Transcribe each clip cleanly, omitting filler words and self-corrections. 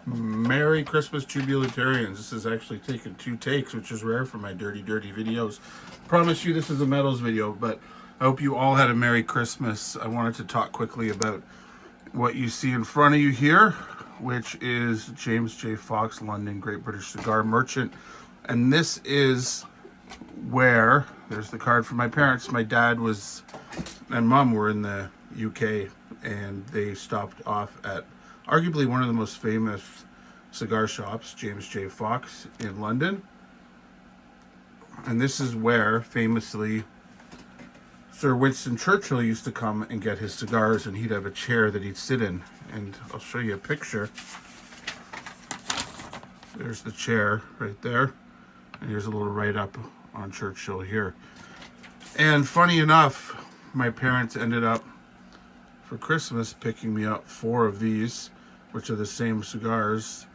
Merry Christmas, Tubulitarians. This is actually taking 2 takes, which is rare for my dirty videos. Promise you this is a medals video, but I hope you all had a Merry Christmas. I wanted to talk quickly about what you see in front of you here, which is James J. Fox, London, Great British Cigar Merchant. And this is where, there's the card for my parents. My dad and mom were in the UK, and they stopped off at arguably one of the most famous cigar shops, James J. Fox in London. And this is where, famously, Sir Winston Churchill used to come and get his cigars, and he'd have a chair that he'd sit in. And I'll show you a picture. There's the chair right there. And here's a little write-up on Churchill here. And funny enough, my parents ended up, for Christmas, picking me up 4 of these, which are the same cigars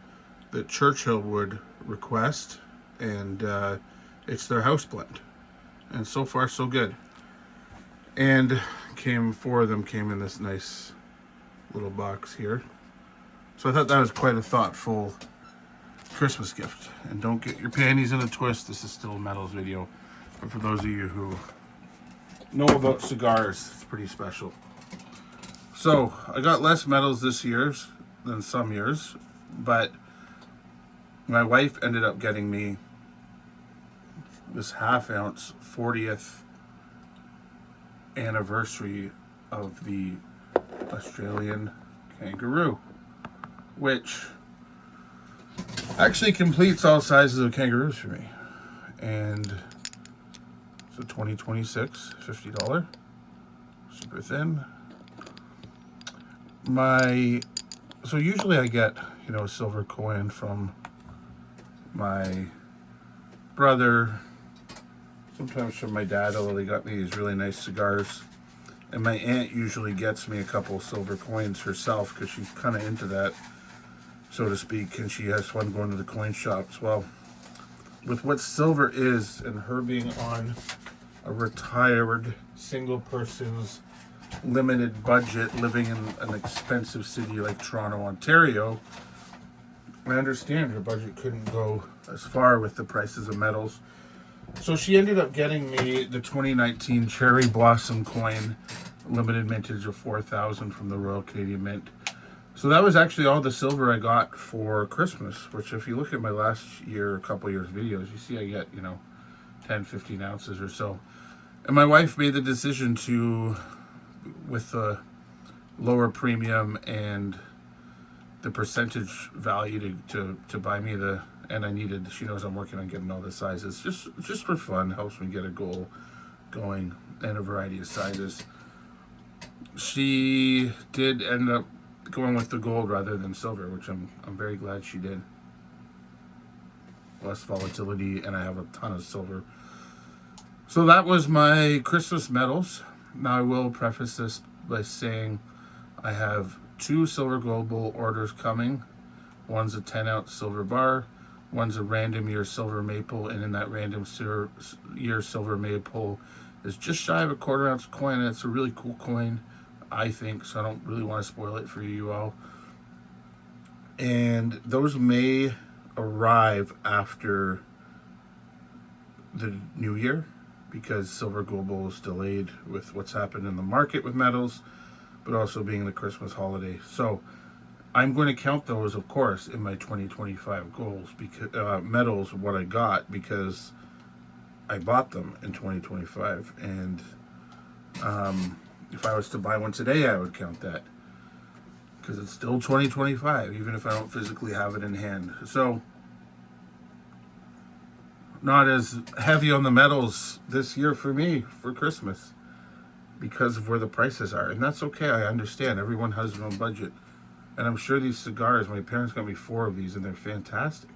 that Churchill would request. And it's their house blend. And so far, so good. And 4 of them came in this nice little box here. So I thought that was quite a thoughtful Christmas gift. And don't get your panties in a twist. This is still a medals video. But for those of you who know about cigars, it's pretty special. So I got less medals this year than some years, but my wife ended up getting me this half-ounce 40th anniversary of the Australian kangaroo, which actually completes all sizes of kangaroos for me. And it's a 2026 $50, super thin. So usually I get, a silver coin from my brother, sometimes from my dad, although they got me these really nice cigars. And my aunt usually gets me a couple silver coins herself because she's kind of into that, so to speak, and she has fun going to the coin shops. Well, with what silver is, and her being on a retired single person's limited budget, living in an expensive city like Toronto, Ontario, I understand her budget couldn't go as far with the prices of metals. So she ended up getting me the 2019 Cherry Blossom coin, limited mintage of 4,000 from the Royal Canadian Mint. So that was actually all the silver I got for Christmas, which if you look at my last year, a couple years videos, you see I get, 10, 15 ounces or so. And my wife made the decision to, with the lower premium and the percentage value to buy me she knows I'm working on getting all the sizes, just for fun, helps me get a goal going and a variety of sizes. She did end up going with the gold rather than silver, which I'm very glad she did. Less volatility, and I have a ton of silver. So that was my Christmas medals. Now I will preface this by saying I have 2 silver global orders coming. One's a 10-ounce silver bar, one's a random year silver maple, and in that random year silver maple is just shy of a 1/4 ounce coin, and it's a really cool coin, I think, so I don't really want to spoil it for you all. And those may arrive after the new year because Silver Global is delayed with what's happened in the market with metals, but also being the Christmas holiday. So I'm going to count those, of course, in my 2025 goals, because metals, what I got, because I bought them in 2025. And if I was to buy one today, I would count that, because it's still 2025, even if I don't physically have it in hand. So not as heavy on the metals this year for me for Christmas because of where the prices are. And that's okay. I understand. Everyone has their own budget. And I'm sure these cigars, my parents got me 4 of these, and they're fantastic.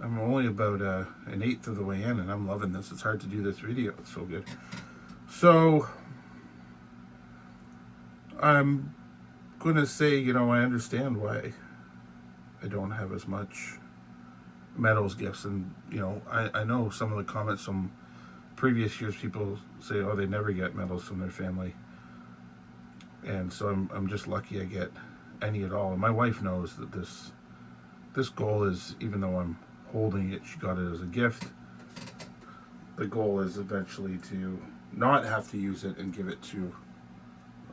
I'm only about an eighth of the way in, and I'm loving this. It's hard to do this video. It's so good. So I'm going to say, I understand why I don't have as much metals gifts. And, I know some of the comments from previous years, people say, oh, they never get medals from their family. And so I'm just lucky I get any at all. And my wife knows that this this goal is, even though I'm holding it, she got it as a gift. The goal is eventually to not have to use it and give it to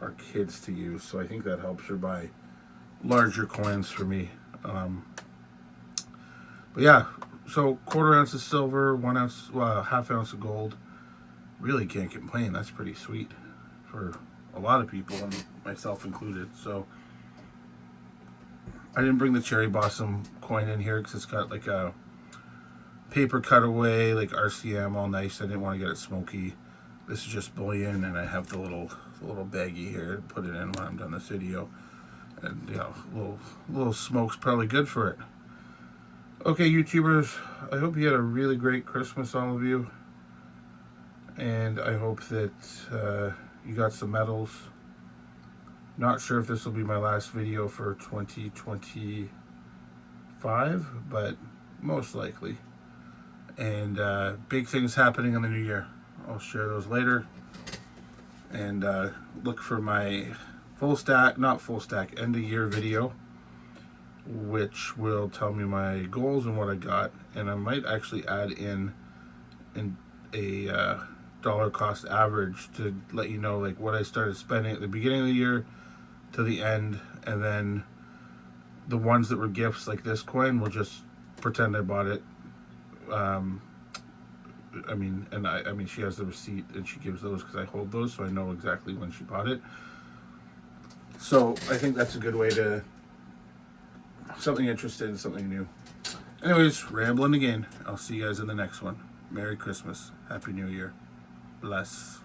our kids to use. So I think that helps her buy larger coins for me. But yeah, so 1/4 ounce of silver, 1 ounce, well, 1/2 ounce of gold. Really can't complain. That's pretty sweet for a lot of people, and myself included. So I didn't bring the cherry blossom coin in here because it's got like a paper cutaway, like RCM, all nice. I didn't want to get it smoky. This is just bullion, and I have the little baggie here to put it in when I'm done this video. And you know, little smoke's probably good for it. Okay, YouTubers, I hope you had a really great Christmas, all of you. And I hope that you got some medals. Not sure if this will be my last video for 2025, but most likely. And big things happening in the new year. I'll share those later. And look for my not full stack, end of year video, which will tell me my goals and what I got. And I might actually add in a dollar cost average to let you know like what I started spending at the beginning of the year to the end, and then the ones that were gifts like this coin will just pretend I bought it. I mean she has the receipt and she gives those because I hold those, so I know exactly when she bought it. So I think that's a good way to something interesting, something new. Anyways, rambling again. I'll see you guys in the next one. Merry Christmas. Happy New Year. Bless.